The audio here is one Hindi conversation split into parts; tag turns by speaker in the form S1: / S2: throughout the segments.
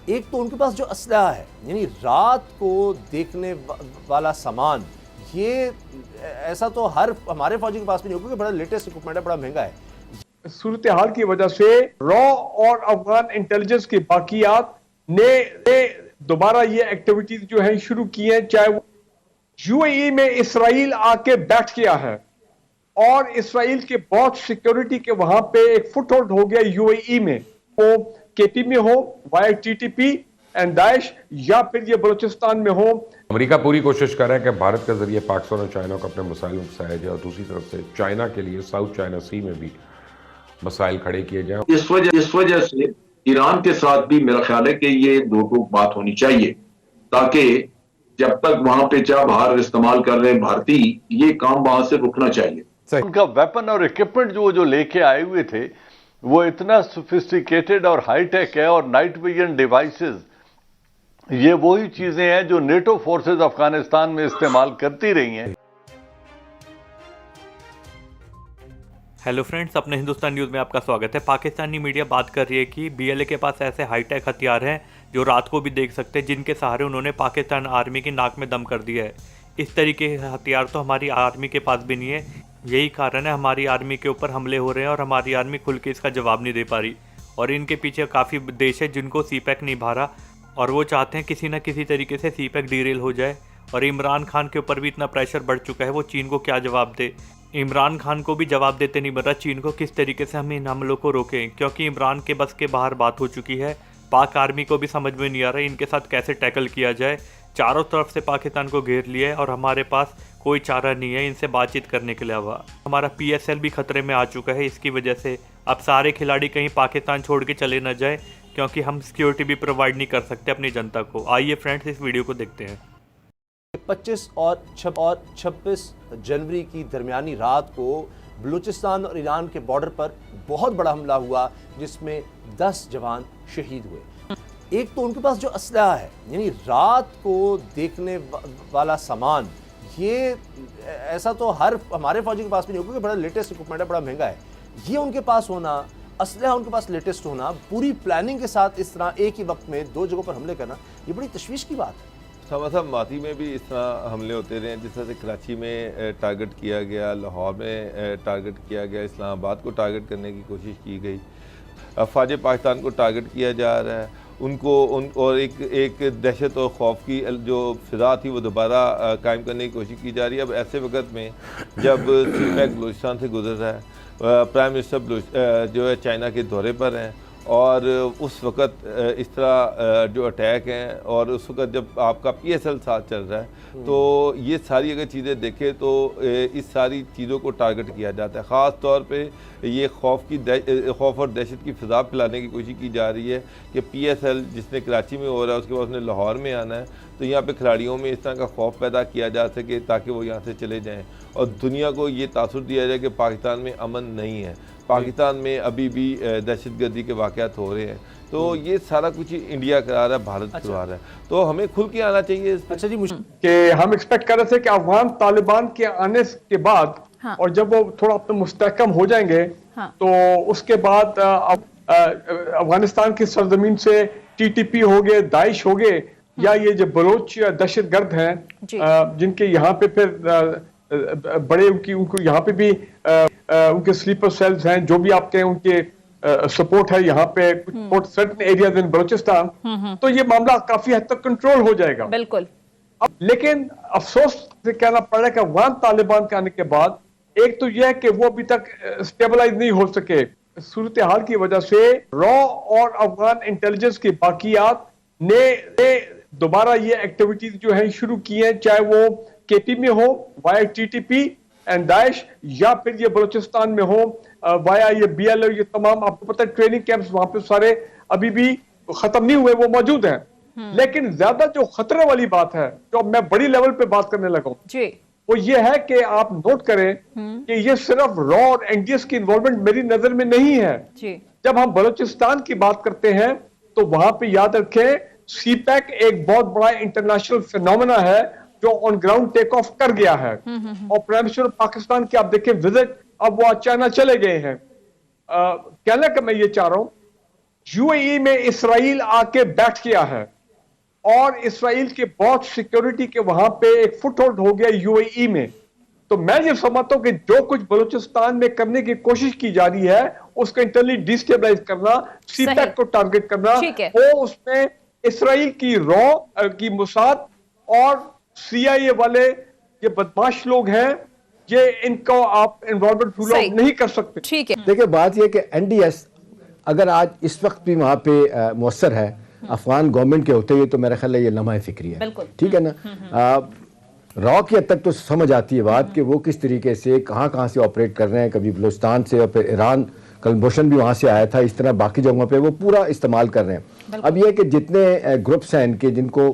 S1: एक तो उनके पास जो असलहा है, यानी रात को देखने वाला सामान, ये ऐसा तो हर हमारे फौजी के पास भी नहीं होगा, क्योंकि बड़ा लेटेस्ट इक्विपमेंट है, बड़ा महंगा है।
S2: सूरत हाल की वजह से रॉ और अफगान इंटेलिजेंस की बाकियात ने दोबारा ये एक्टिविटीज जो है शुरू की हैं, चाहे वो यूएई में इसराइल आके बैठ गया है और इसराइल के बहुत सिक्योरिटी के वहां पे एक फुटहोल्ड हो गया यूएई में, वो केपी में हो, वाया टीटीपी एंड दाइश, या फिर ये बलूचिस्तान में हो।
S3: अमेरिका पूरी कोशिश कर रहा है कि भारत के जरिए पाकिस्तान और चाइना को अपने मसाइल में फंसाया जाए और दूसरी तरफ से चाइना के लिए साउथ चाइना सी में भी मसाइल खड़े किए जाए।
S4: इस वजह से ईरान के साथ भी मेरा ख्याल है कि ये दो टूक बात होनी चाहिए, ताकि जब तक वहां पे चाबहार इस्तेमाल कर रहे हैं भारतीय, ये काम वहां से रुकना चाहिए।
S5: उनका वेपन और इक्विपमेंट जो लेके आए हुए थे वो इतना सोफिस्टिकेटेड और हाईटेक है, और नाइट विजन डिवाइसेस, ये वही चीजें हैं जो नेटो फोर्सेस अफगानिस्तान में इस्तेमाल करती रही हैं।
S6: हेलो फ्रेंड्स, अपने हिंदुस्तान न्यूज़ में आपका स्वागत है। पाकिस्तानी मीडिया बात कर रही है कि बीएलए के पास ऐसे हाईटेक हथियार हैं जो रात को भी देख सकते हैं, जिनके सहारे उन्होंने पाकिस्तान आर्मी की नाक में दम कर दिया है। इस तरीके के हथियार तो हमारी आर्मी के पास भी नहीं है। यही कारण है हमारी आर्मी के ऊपर हमले हो रहे हैं और हमारी आर्मी खुल के इसका जवाब नहीं दे पा रही। और इनके पीछे काफ़ी देश है जिनको सीपैक नहीं भा रहा, और वो चाहते हैं किसी न किसी तरीके से सीपैक डीरेल हो जाए। और इमरान खान के ऊपर भी इतना प्रेशर बढ़ चुका है, वो चीन को क्या जवाब दे। इमरान खान को भी जवाब देते नहीं बन रहा चीन को किस तरीके से हम इन हमलों को रोकें, क्योंकि इमरान के बस के बाहर बात हो चुकी है। पाक आर्मी को भी समझ में नहीं आ रहा इनके साथ कैसे टैकल किया जाए। चारों तरफ से पाकिस्तान को घेर लिया है और हमारे पास कोई चारा नहीं है इनसे बातचीत करने के अलावा। हमारा पीएसएल भी खतरे में आ चुका है इसकी वजह से। अब सारे खिलाड़ी कहीं पाकिस्तान छोड़ के चले न जाए, क्योंकि हम सिक्योरिटी भी प्रोवाइड नहीं कर सकते अपनी जनता को। आइए फ्रेंड्स, इस वीडियो को देखते हैं।
S1: 25 और 26 जनवरी की दरमियानी रात को बलूचिस्तान और ईरान के बॉर्डर पर बहुत बड़ा हमला हुआ, जिसमें 10 जवान शहीद हुए। एक तो उनके पास जो असलहा है, यानी रात को देखने वाला सामान, ये ऐसा तो हर हमारे फौजी के पास भी नहीं होगा, क्योंकि बड़ा लेटेस्ट इक्विपमेंट है, बड़ा महंगा है। ये उनके पास होना, असलहा उनके पास लेटेस्ट होना, पूरी प्लानिंग के साथ इस तरह एक ही वक्त में 2 जगहों पर हमले करना, ये बड़ी तशवीश की बात है।
S7: साहब माती में भी इस तरह हमले होते रहे, जिस तरह से कराची में टारगेट किया गया, लाहौर में टारगेट किया गया, इस्लामाबाद को टारगेट करने की कोशिश की गई, अफवाज पाकिस्तान को टारगेट किया जा रहा है, और एक दहशत और खौफ की जो फ़िज़ा थी वो दोबारा कायम करने की कोशिश की जा रही है। अब ऐसे वक्त में जब सीपैक बलूचिस्तान से गुजर रहा है, प्राइम मिनिस्टर जो है चाइना के दौरे पर हैं, और उस वक़्त इस तरह जो अटैक हैं, और उस वक़्त जब आपका पीएसएल साथ चल रहा है, तो ये सारी अगर चीज़ें देखें तो इस सारी चीज़ों को टारगेट किया जाता है। ख़ास तौर पे ये खौफ और दहशत की फ़िज़ा फैलाने की कोशिश की जा रही है कि पीएसएल जिसने कराची में हो रहा है उसके बाद उसने लाहौर में आना है, तो यहाँ पे खिलाड़ियों में इस तरह का खौफ पैदा किया जा सके ताकि वो यहाँ से चले जाएँ और दुनिया को ये तासुर दिया जाए कि पाकिस्तान में अमन नहीं है, पाकिस्तान में अभी भी दहशतगर्दी के वाक़यात हो रहे हैं। तो ये सारा कुछ इंडिया करा रहा है, भारत करवा रहा है, तो हमें खुल के आना चाहिए।
S1: अच्छा जी,
S2: कि हम एक्सपेक्ट कर रहे थे कि अफगान तालिबान के आने के बाद,
S8: हाँ।
S2: और जब वो थोड़ा अपने मुस्तहकम हो जाएंगे, हाँ। तो उसके बाद अफगानिस्तान की सरजमीन से टीटीपी हो गए, दाइश हो गए, या ये जो बलोच दहशतगर्द हैं जिनके यहाँ पे फिर बड़े उनको यहाँ पे भी उनके स्लीपर सेल्स हैं, जो भी आपके उनके सपोर्ट है यहाँ पे कुछ सर्टेन एरियाज इन बलूचिस्तान, तो ये मामला काफी हद तक कंट्रोल हो जाएगा।
S8: बिल्कुल।
S2: अब लेकिन अफसोस से कहना पड़ रहा है कि अफगान तालिबान के आने के बाद एक तो यह है कि वो अभी तक स्टेबलाइज नहीं हो सके। सूरत हाल की वजह से रॉ और अफगान इंटेलिजेंस की बाकियात ने दोबारा ये एक्टिविटीज जो है शुरू की है, चाहे वो केपी में हो, वाया टीटीपी एंड दाइश, या फिर ये बलूचिस्तान में हो वाया ये बीएलओ, ये तमाम आपको पता है ट्रेनिंग कैंप्स वहां पे सारे अभी भी खत्म नहीं हुए, वो मौजूद हैं। लेकिन ज्यादा जो खतरे वाली बात है, जो मैं बड़ी लेवल पे बात करने लगा हूं, वो ये है कि आप नोट करें कि ये सिर्फ रॉ और एनडीएस की इन्वॉल्वमेंट मेरी नजर में नहीं है। जब हम बलूचिस्तान की बात करते हैं तो वहां पे याद रखें सीपैक एक बहुत बड़ा इंटरनेशनल फिनोमेना है जो ऑन ग्राउंड टेक ऑफ कर गया है। और प्राइम मिनिस्टर पाकिस्तान की आप देखें विजिट, अब वो चाइना चले गए हैं। कहने का मैं ये चाह रहा हूं यूएई में इसराइल आके बैठ गया है और इसराइल के बहुत सिक्योरिटी के वहां पे एक फुटहोल्ड हो गया यूएई में। तो मैं ये समझता हूं कि जो कुछ बलूचिस्तान में करने की कोशिश की जा रही है उसको इंटरनली डिस्टेबलाइज करना, सीपैक को टारगेट करना, वो उसमें इसराइल की रॉ की मुसाद और सीआईए वाले ये बदमाश लोग हैं, ये इनको आप इन्वॉल्वमेंट रूल आउट नहीं कर सकते।
S8: ठीक है,
S9: देखिए बात यह कि एनडीएस अगर आज इस वक्त भी वहां पे मौसर है अफगान गवर्नमेंट के होते हुए, तो मेरा ख्याल है ये लम्हा फिक्री है। ठीक है ना। रॉ की हद तक तो समझ आती है बात कि वो किस तरीके से कहाँ से ऑपरेट कर रहे हैं, कभी बलूचिस्तान से और फिर ईरान, कलमोशन भी वहाँ से आया था, इस तरह बाकी जगहों पे वो पूरा इस्तेमाल कर रहे हैं। अब ये कि जितने ग्रुप्स हैं इनके जिनको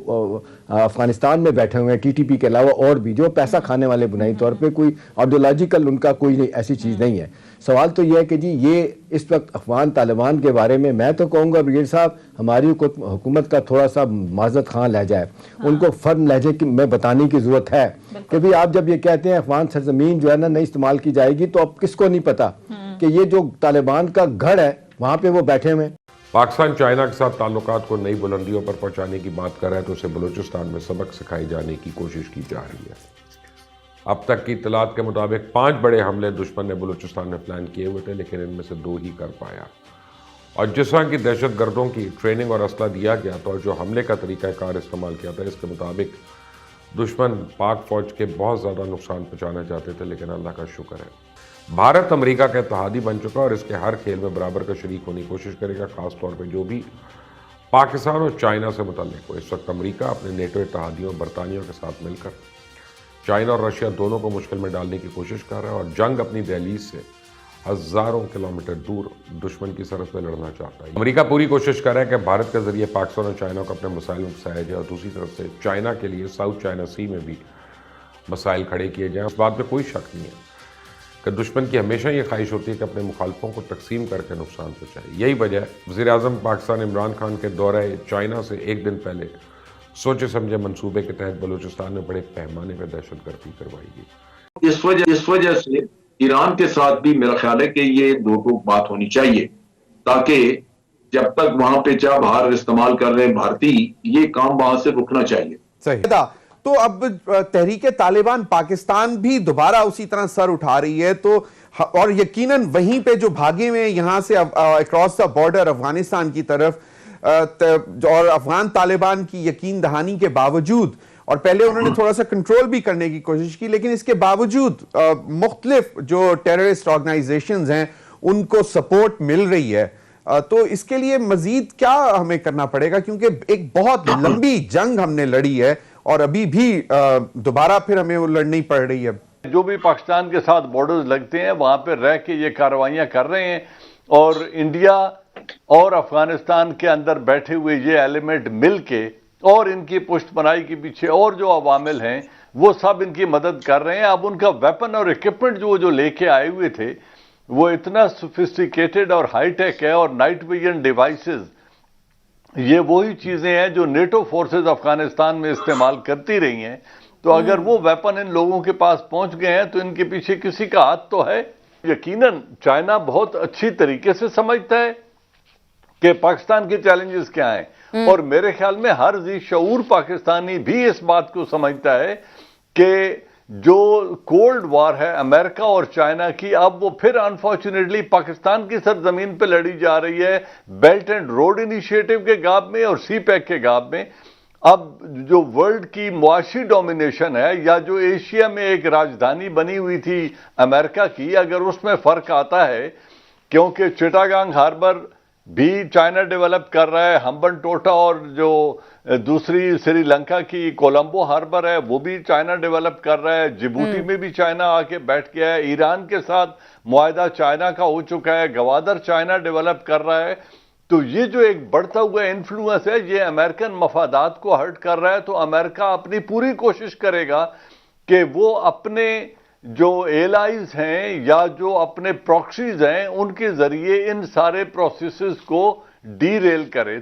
S9: अफगानिस्तान में बैठे हुए हैं टीटीपी के अलावा और भी जो पैसा खाने वाले बुनियादी तौर पे कोई आइडियोलॉजिकल उनका कोई ऐसी चीज़ नहीं है। सवाल तो यह है कि जी ये इस वक्त अफगान तालिबान के बारे में मैं तो कहूँगा ब्रिगेड साहब हमारी हुकूमत का थोड़ा सा माजरत खां लह जाए, उनको फर्म लहजे में बताने की ज़रूरत है कि भाई आप जब ये कहते हैं अफगान सरजमीन जो है ना नहीं इस्तेमाल की जाएगी, तो अब किसको नहीं पता कि ये जो तालिबान का गढ़ है वहाँ पे वो बैठे हुए हैं।
S3: पाकिस्तान चाइना के साथ ताल्लुकात को नई बुलंदियों पर पहुंचाने की बात कर रहा है तो उसे बलूचिस्तान में सबक सिखाई जाने की कोशिश की जा रही है। अब तक की इत्तलात के मुताबिक 5 बड़े हमले दुश्मन ने बलूचिस्तान में प्लान किए हुए थे, लेकिन इनमें से 2 ही कर पाया। और जिस तरह की दहशतगर्दों की ट्रेनिंग और असला दिया गया था और जो हमले का तरीक़ाकार इस्तेमाल किया था, इसके मुताबिक दुश्मन पाक फौज के बहुत ज़्यादा नुकसान पहुँचाना चाहते थे, लेकिन अल्लाह का शुक्र है भारत अमेरिका का इत्तेहादी बन चुका और इसके हर खेल में बराबर का शरीक होने की कोशिश करेगा, खासतौर पर जो भी पाकिस्तान और चाइना से मुतल्लिक हो। इस वक्त अमेरिका अपने नेटो इत्तेहादियों बरतानियों के साथ मिलकर चाइना और रशिया दोनों को मुश्किल में डालने की कोशिश कर रहा है और जंग अपनी दहलीज से हज़ारों किलोमीटर दूर दुश्मन की सरहद पर लड़ना चाहता है। अमेरिका पूरी कोशिश कर रहा है कि भारत के जरिए पाकिस्तान और चाइना को अपने मसाइल में फंसाया जाए और दूसरी तरफ से चाइना के लिए साउथ चाइना सी में भी मसाइल खड़े किए जाएँ। इस बात में कोई शक नहीं है कि दुश्मन की हमेशा ये ख्वाहिश होती है कि अपने मुखालफों को तकसीम करके नुकसान पहुँचाए। यही वजह वज़ीर-ए-आज़म पाकिस्तान इमरान खान के दौरे चाइना से एक दिन पहले सोचे समझे मंसूबे के तहत बलूचिस्तान में बड़े पैमाने पर दहशतगर्दी करवाई गई।
S4: इस वजह से ईरान के साथ भी मेरा ख्याल है कि ये दो टूक बात होनी चाहिए, ताकि जब तक वहां पे चाह बाहर इस्तेमाल कर रहे हैं भारतीय, ये काम वहां से रुकना चाहिए।
S1: सही। तो अब तहरीके तालिबान पाकिस्तान भी दोबारा उसी तरह सर उठा रही है, तो और यकीनन वहीं पे जो भागे हुए यहां से अक्रॉस द बॉर्डर अफगानिस्तान की तरफ और अफगान तालिबान की यकीन दहानी के बावजूद, और पहले उन्होंने थोड़ा सा कंट्रोल भी करने की कोशिश की, लेकिन इसके बावजूद मुख्तलिफ जो टेररिस्ट ऑर्गेनाइजेशंस हैं उनको सपोर्ट मिल रही है। तो इसके लिए मजीद क्या हमें करना पड़ेगा, क्योंकि एक बहुत लंबी जंग हमने लड़ी है और अभी भी दोबारा फिर हमें वो लड़नी पड़ रही है।
S5: जो भी पाकिस्तान के साथ बॉर्डर्स लगते हैं वहां पर रह के ये कार्रवाइयां कर रहे हैं, और इंडिया और अफगानिस्तान के अंदर बैठे हुए ये एलिमेंट मिलके और इनकी पुष्टपनाही के पीछे और जो अवामिल हैं वो सब इनकी मदद कर रहे हैं। अब उनका वेपन और इक्विपमेंट जो लेके आए हुए थे वो इतना सोफिस्टिकेटेड और हाईटेक है, और नाइट विजन डिवाइसेस ये वही चीजें हैं जो नेटो फोर्सेस अफगानिस्तान में इस्तेमाल करती रही हैं। तो अगर वो वेपन इन लोगों के पास पहुंच गए हैं तो इनके पीछे किसी का हाथ तो है। यकीनन चाइना बहुत अच्छी तरीके से समझता है कि पाकिस्तान के चैलेंजेस क्या हैं, और मेरे ख्याल में हर जी शऊर पाकिस्तानी भी इस बात को समझता है कि जो कोल्ड वॉर है अमेरिका और चाइना की, अब वो फिर अनफॉर्चुनेटली पाकिस्तान की सरजमीन पे लड़ी जा रही है, बेल्ट एंड रोड इनिशिएटिव के गाब में और सी पैक के गाब में। अब जो वर्ल्ड की मुआशी डोमिनेशन है, या जो एशिया में एक राजधानी बनी हुई थी अमेरिका की, अगर उसमें फर्क आता है, क्योंकि चिटागांग हार्बर भी चाइना डेवलप कर रहा है, हम्बन टोटा, और जो दूसरी श्रीलंका की कोलंबो हार्बर है वो भी चाइना डेवलप कर रहा है, जिबूटी में भी चाइना आके बैठ गया है, ईरान के साथ मुआहदा चाइना का हो चुका है, गवादर चाइना डेवलप कर रहा है। तो ये जो एक बढ़ता हुआ इन्फ्लुएंस है ये अमेरिकन मफादात को हर्ट कर रहा है। तो अमेरिका अपनी पूरी कोशिश करेगा कि वो अपने जो एलाइज हैं या जो अपने प्रॉक्सीज हैं उनके जरिए इन सारे प्रोसेसेस को डीरेल करे।